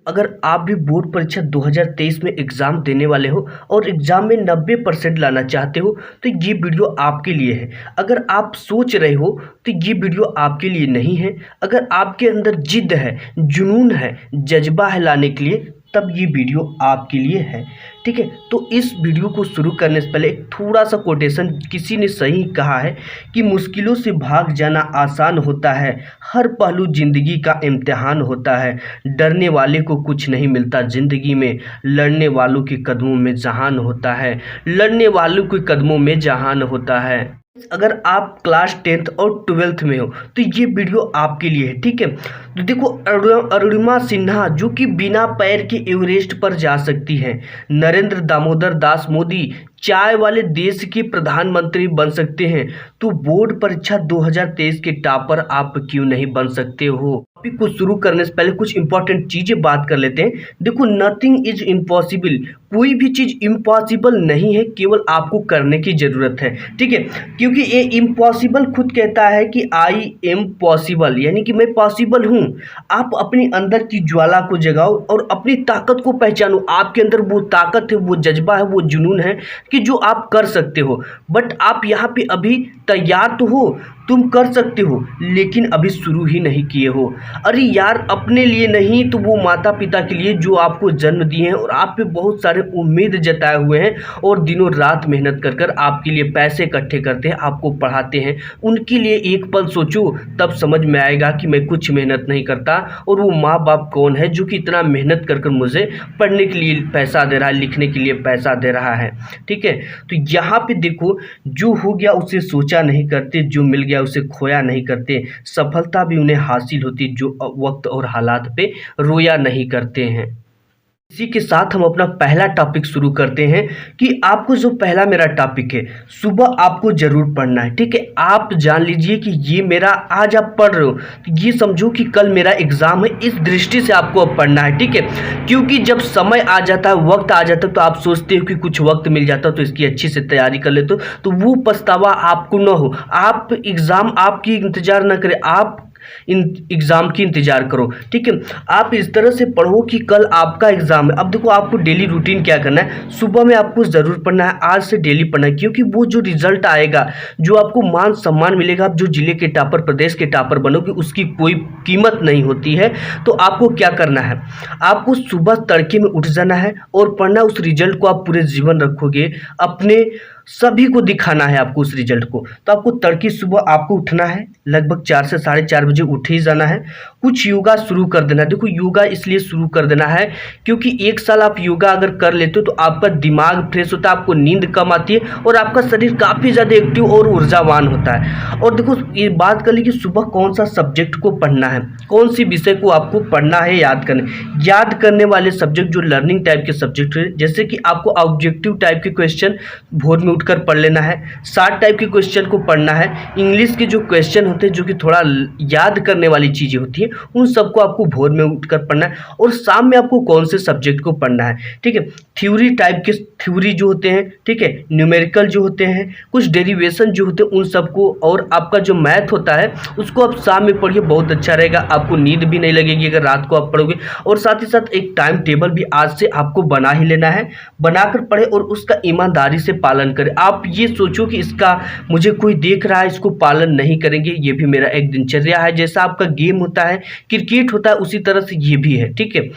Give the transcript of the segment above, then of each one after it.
अगर आप भी बोर्ड परीक्षा 2023 में एग्ज़ाम देने वाले हो और एग्ज़ाम में 90% लाना चाहते हो तो ये वीडियो आपके लिए है। अगर आप सोच रहे हो तो ये वीडियो आपके लिए नहीं है। अगर आपके अंदर जिद है, जुनून है, जज्बा है लाने के लिए, तब ये वीडियो आपके लिए है। ठीक है, तो इस वीडियो को शुरू करने से पहले एक थोड़ा सा कोटेशन, किसी ने सही कहा है कि मुश्किलों से भाग जाना आसान होता है, हर पहलू जिंदगी का इम्तिहान होता है, डरने वाले को कुछ नहीं मिलता ज़िंदगी में, लड़ने वालों के कदमों में जहान होता है, लड़ने वालों के कदमों में जहान होता है। अगर आप क्लास 10th और 12th में हो तो ये वीडियो आपके लिए है। ठीक है, तो देखो अरुणिमा सिन्हा जो कि बिना पैर के एवरेस्ट पर जा सकती हैं, नरेंद्र दामोदर दास मोदी चाय वाले देश के प्रधानमंत्री बन सकते हैं, तो बोर्ड परीक्षा 2023 के टॉपर आप क्यों नहीं बन सकते हो। टॉपिक को शुरू करने से पहले कुछ इंपॉर्टेंट चीज़ें बात कर लेते हैं। देखो, नथिंग इज इम्पॉसिबल, कोई भी चीज़ इम्पॉसिबल नहीं है, केवल आपको करने की ज़रूरत है। ठीक है, क्योंकि ये इम्पॉसिबल खुद कहता है कि आई एम पॉसिबल, यानी कि मैं पॉसिबल हूँ। आप अपने अंदर की ज्वाला को जगाओ और अपनी ताकत को पहचानो। आपके अंदर वो ताकत है, वो जज्बा है, वो जुनून है कि जो आप कर सकते हो। बट आप यहाँ पे अभी तैयार तो हो, तुम कर सकते हो, लेकिन अभी शुरू ही नहीं किए हो। अरे यार, अपने लिए नहीं तो वो माता पिता के लिए जो आपको जन्म दिए हैं और आप पे बहुत सारे उम्मीद जताए हुए हैं और दिनों रात मेहनत कर कर आपके लिए पैसे इकट्ठे करते हैं, आपको पढ़ाते हैं, उनके लिए एक पल सोचो, तब समझ में आएगा कि मैं कुछ मेहनत नहीं करता और वो माँ बाप कौन है जो कि इतना मेहनत कर कर मुझे पढ़ने के लिए पैसा दे रहा है, लिखने के लिए पैसा दे रहा है। ठीक है, तो यहाँ पे देखो, जो हो गया उसे सोचा नहीं करते, जो मिल गया उसे खोया नहीं करते, सफलता भी उन्हें हासिल होती जो वक्त और हालात पे रोया नहीं करते हैं। इसी के साथ हम अपना पहला टॉपिक शुरू करते हैं कि आपको जो पहला मेरा टॉपिक है, सुबह आपको जरूर पढ़ना है। ठीक है, आप जान लीजिए कि ये मेरा आज आप पढ़ रहे हो तो ये समझो कि कल मेरा एग्जाम है, इस दृष्टि से आपको अब पढ़ना है। ठीक है, क्योंकि जब समय आ जाता है, वक्त आ जाता है, तो आप सोचते हो कि कुछ वक्त मिल जाता तो इसकी अच्छी से तैयारी कर लेते हो, तो वो पछतावा आपको न हो। आप एग्जाम आपकी इंतजार न करें, आप इन एग्ज़ाम की इंतज़ार करो। ठीक है, आप इस तरह से पढ़ो कि कल आपका एग्ज़ाम है। अब देखो, आपको डेली रूटीन क्या करना है, सुबह में आपको ज़रूर पढ़ना है, आज से डेली पढ़ना है, क्योंकि वो जो रिजल्ट आएगा, जो आपको मान सम्मान मिलेगा, आप जो जिले के टॉपर, प्रदेश के टॉपर बनोगे, उसकी कोई कीमत नहीं होती है। तो आपको क्या करना है, आपको सुबह तड़के में उठ जाना है और पढ़ना। उस रिजल्ट को आप पूरे जीवन रखोगे, अपने सभी को दिखाना है आपको उस रिजल्ट को। तो आपको तड़के सुबह आपको उठना है, लगभग 4 से 4:30 बजे उठ ही जाना है। कुछ योगा शुरू कर देना है। देखो, योगा इसलिए शुरू कर देना है क्योंकि 1 साल आप योगा अगर कर लेते हो तो आपका दिमाग फ्रेश होता है, आपको नींद कम आती है और आपका शरीर काफ़ी ज़्यादा एक्टिव और ऊर्जावान होता है। और देखो, ये बात कर ली कि सुबह कौन सा सब्जेक्ट को पढ़ना है, कौन सी विषय को आपको पढ़ना है, याद करने वाले सब्जेक्ट जो लर्निंग टाइप के सब्जेक्ट है, जैसे कि आपको ऑब्जेक्टिव टाइप के क्वेश्चन भोर में उठकर पढ़ लेना है, शार्ट टाइप के क्वेश्चन को पढ़ना है, इंग्लिश के जो क्वेश्चन होते हैं जो कि थोड़ा याद करने वाली चीज़ें होती हैं, उन सबको आपको भोर में उठकर पढ़ना है। और शाम में आपको कौन से सब्जेक्ट को पढ़ना है। ठीक है, थ्योरी टाइप के थ्योरी जो होते हैं, ठीक है, न्यूमेरिकल जो होते हैं, कुछ डेरिवेशन जो होते हैं, उन सबको, और आपका जो मैथ होता है उसको आप शाम में पढ़िए, बहुत अच्छा रहेगा। आपको नींद भी नहीं लगेगी अगर रात को आप पढ़ोगे। और साथ ही साथ एक टाइम टेबल भी आज से आपको बना ही लेना है, बनाकर पढ़े और उसका ईमानदारी से पालन करें। आप ये सोचो कि इसका मुझे कोई देख रहा है, इसको पालन नहीं करेंगे, ये भी मेरा एक दिनचर्या है। जैसा आपका गेम होता है, क्रिकेट होता है, उसी तरह से ये भी है। ठीक है,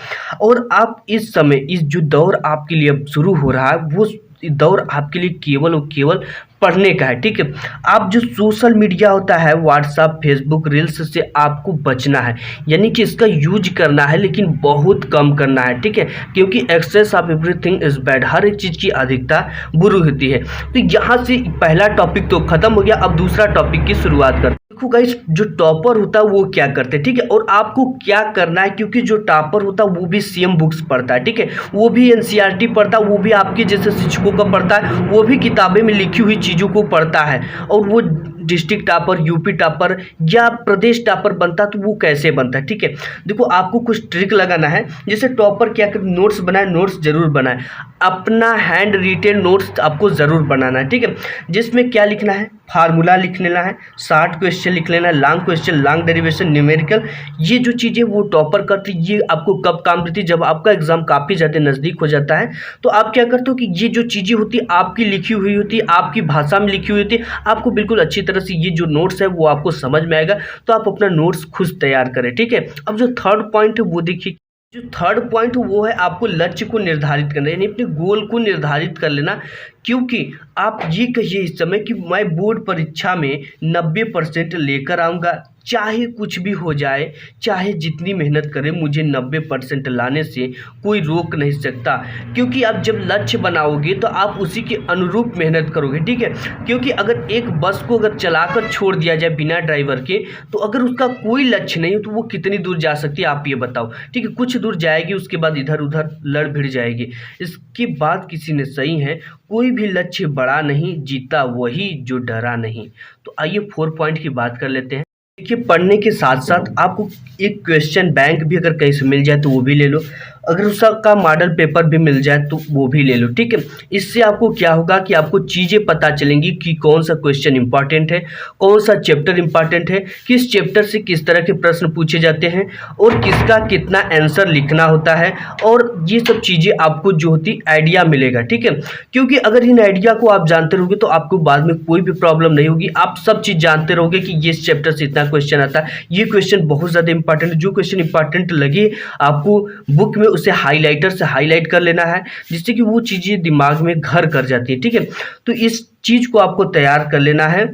और आप इस समय, इस जो दौर आपके लिए अब शुरू हो रहा है, वो दौर आपके लिए केवल और केवल पढ़ने का है। ठीक है, आप जो सोशल मीडिया होता है, व्हाट्सएप, फेसबुक, रील्स से आपको बचना है, यानी कि इसका यूज करना है लेकिन बहुत कम करना है। ठीक है, क्योंकि excess of everything is bad, हर एक चीज़ की अधिकता बुरी होती है। तो यहाँ से पहला टॉपिक तो खत्म हो गया, अब दूसरा टॉपिक की शुरुआत करते हैं। देखो गाइस, जो टॉपर होता है वो क्या करते हैं, ठीक है, और आपको क्या करना है, क्योंकि जो टॉपर होता है वो भी सेम बुक्स पढ़ता है। ठीक है, वो भी एनसीईआरटी पढ़ता है, वो भी आपके जैसे शिक्षकों का पढ़ता है, वो भी किताबें में लिखी हुई चीज़ों को पढ़ता है, और वो डिस्ट्रिक्ट टॉपर, यूपी टॉपर या प्रदेश टॉपर बनता तो वो कैसे बनता है। ठीक है, देखो आपको कुछ ट्रिक लगाना है। जैसे टॉपर क्या कर, नोट्स बनाए, नोट्स जरूर बनाए, अपना हैंड रिटेन नोट्स आपको ज़रूर बनाना है। ठीक है, जिसमें क्या लिखना है, फार्मूला लिख लेना है, 60 क्वेश्चन लिख लेना है, long question, long derivation, numerical, ये जो चीज़ें वो टॉपर करती, ये आपको कब काम करती, जब आपका एग्जाम काफ़ी ज़्यादा नज़दीक हो जाता है तो आप क्या करते हो कि ये जो चीज़ें होती आपकी लिखी हुई होती, आपकी भाषा में लिखी हुई होती, आपको बिल्कुल अच्छी तरह से ये जो नोट्स है वो आपको समझ में आएगा, तो आप अपना नोट्स खुद तैयार करें। ठीक है, अब जो थर्ड पॉइंट है वो देखिए, जो थर्ड पॉइंट वो है आपको लक्ष्य को निर्धारित करना, यानी अपने गोल को निर्धारित कर लेना। क्योंकि आप ये कहिए इस समय कि मैं बोर्ड परीक्षा में 90% लेकर आऊँगा, चाहे कुछ भी हो जाए, चाहे जितनी मेहनत करें, मुझे 90% लाने से कोई रोक नहीं सकता। क्योंकि आप जब लक्ष्य बनाओगे तो आप उसी के अनुरूप मेहनत करोगे। ठीक है, क्योंकि अगर एक बस को अगर चलाकर छोड़ दिया जाए बिना ड्राइवर के, तो अगर उसका कोई लक्ष्य नहीं हो तो वो कितनी दूर जा सकती है आप ये बताओ। ठीक है, कुछ दूर जाएगी, उसके बाद इधर उधर लड़ भिड़ जाएगी। इसके बाद किसी ने सही है, कोई भी लक्ष्य बड़ा नहीं, जीता वही जो डरा नहीं। तो आइए 4 पॉइंट की बात कर लेते हैं। देखिए, पढ़ने के साथ साथ आपको एक क्वेश्चन बैंक भी अगर कहीं से मिल जाए तो वो भी ले लो, अगर उसका मॉडल पेपर भी मिल जाए तो वो भी ले लो। ठीक है, इससे आपको क्या होगा कि आपको चीज़ें पता चलेंगी कि कौन सा क्वेश्चन इंपॉर्टेंट है, कौन सा चैप्टर इंपॉर्टेंट है, किस चैप्टर से किस तरह के प्रश्न पूछे जाते हैं और किसका कितना आंसर लिखना होता है, और ये सब चीज़ें आपको जो होती आइडिया मिलेगा। ठीक है, क्योंकि अगर इन आइडिया को आप जानते रहोगे तो आपको बाद में कोई भी प्रॉब्लम नहीं होगी। आप सब चीज़ जानते रहोगे कि ये चैप्टर से इतना क्वेश्चन आता है, ये क्वेश्चन बहुत ज़्यादा इंपॉर्टेंट, जो क्वेश्चन इंपॉर्टेंट लगे आपको बुक में उसे हाइलाइटर से हाईलाइट कर लेना है, जिससे कि वो चीज़ें दिमाग में घर कर जाती है। ठीक है, तो इस चीज़ को आपको तैयार कर लेना है,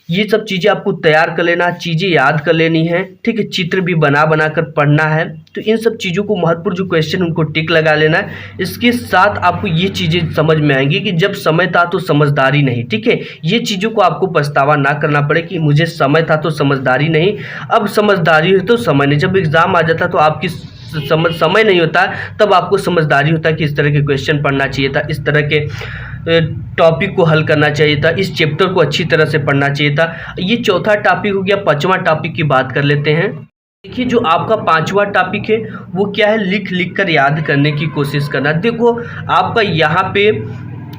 ये सब चीज़ें आपको तैयार कर लेना, चीज़ें याद कर लेनी है। ठीक है, चित्र भी बना बना कर पढ़ना है। तो इन सब चीज़ों को महत्वपूर्ण जो क्वेश्चन उनको टिक लगा लेना है। इसके साथ आपको ये चीज़ें समझ में आएंगी कि जब समय था तो समझदारी नहीं। ठीक है, ये चीज़ों को आपको पछतावा ना करना पड़े कि मुझे समय था तो समझदारी नहीं, अब समझदारी है तो समय नहीं। जब एग्ज़ाम आ जाता तो आपकी समय नहीं होता, तब आपको समझदारी होता है कि इस तरह के क्वेश्चन पढ़ना चाहिए था, इस तरह के टॉपिक को हल करना चाहिए था, इस चैप्टर को अच्छी तरह से पढ़ना चाहिए था। ये चौथा टॉपिक हो गया। पांचवा टॉपिक की बात कर लेते हैं। देखिए, जो आपका पांचवा टॉपिक है वो क्या है, लिख लिख कर याद करने की कोशिश करना। देखो, आपका यहाँ पे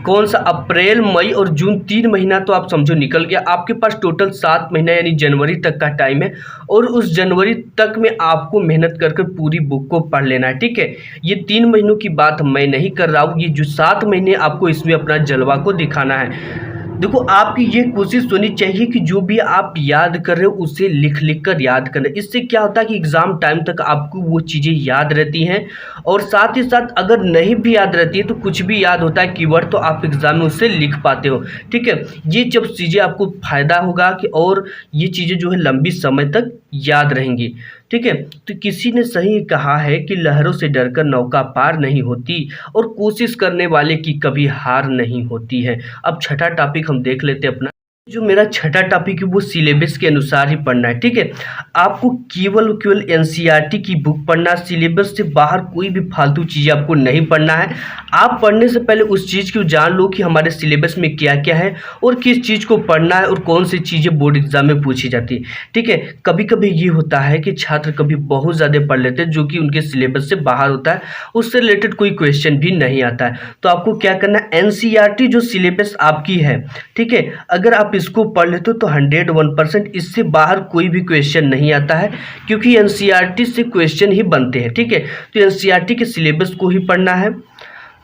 कौन सा अप्रैल, मई और जून 3 महीना तो आप समझो निकल गया। आपके पास टोटल 7 महीना यानी जनवरी तक का टाइम है, और उस जनवरी तक में आपको मेहनत कर कर पूरी बुक को पढ़ लेना है। ठीक है, ये 3 महीनों की बात मैं नहीं कर रहा हूँ, ये जो 7 महीने आपको इसमें अपना जलवा को दिखाना है। देखो, आपकी ये कोशिश होनी चाहिए कि जो भी आप याद कर रहे हो उसे लिख लिख कर याद करना। इससे क्या होता है कि एग्ज़ाम टाइम तक आपको वो चीज़ें याद रहती हैं, और साथ ही साथ अगर नहीं भी याद रहती है तो कुछ भी याद होता है कीवर्ड, तो आप एग्ज़ाम में उससे लिख पाते हो। ठीक है, ये जब चीज़ें आपको फ़ायदा होगा कि और ये चीज़ें जो है लंबी समय तक याद रहेंगी। ठीक है, तो किसी ने सही कहा है कि लहरों से डरकर नौका पार नहीं होती, और कोशिश करने वाले की कभी हार नहीं होती है। अब छठा टॉपिक हम देख लेते हैं अपना। जो मेरा छठा टॉपिक है वो सिलेबस के अनुसार ही पढ़ना है। ठीक है, आपको केवल एनसीईआरटी की बुक पढ़ना, सिलेबस से बाहर कोई भी फालतू चीज़ आपको नहीं पढ़ना है। आप पढ़ने से पहले उस चीज़ को जान लो कि हमारे सिलेबस में क्या क्या है और किस चीज़ को पढ़ना है और कौन सी चीज़ें बोर्ड एग्जाम में पूछी जाती है। ठीक है, कभी कभी ये होता है कि छात्र कभी बहुत ज़्यादा पढ़ लेते हैं जो कि उनके सिलेबस से बाहर होता है, उससे रिलेटेड कोई क्वेश्चन भी नहीं आता है। तो आपको क्या करना है, एनसीईआरटी जो सिलेबस आपकी है, ठीक है, अगर आप इसको पढ़ लेते हो तो 101% इससे बाहर कोई भी क्वेश्चन नहीं आता है, क्योंकि एनसीईआरटी से क्वेश्चन ही बनते हैं। ठीक है, तो एनसीईआरटी के सिलेबस को ही पढ़ना है।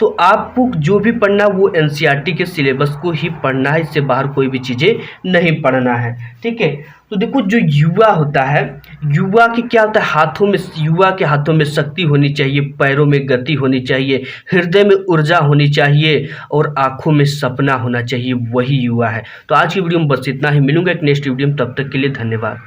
तो आपको जो भी पढ़ना वो एनसीईआरटी के सिलेबस को ही पढ़ना है, इससे बाहर कोई भी चीज़ें नहीं पढ़ना है। ठीक है, तो देखो, जो युवा होता है, युवा के क्या होता है, हाथों में, युवा के हाथों में शक्ति होनी चाहिए, पैरों में गति होनी चाहिए, हृदय में ऊर्जा होनी चाहिए और आंखों में सपना होना चाहिए, वही युवा है। तो आज की वीडियो में बस इतना ही, मिलूंगा एक नेक्स्ट वीडियो में, तब तक के लिए धन्यवाद।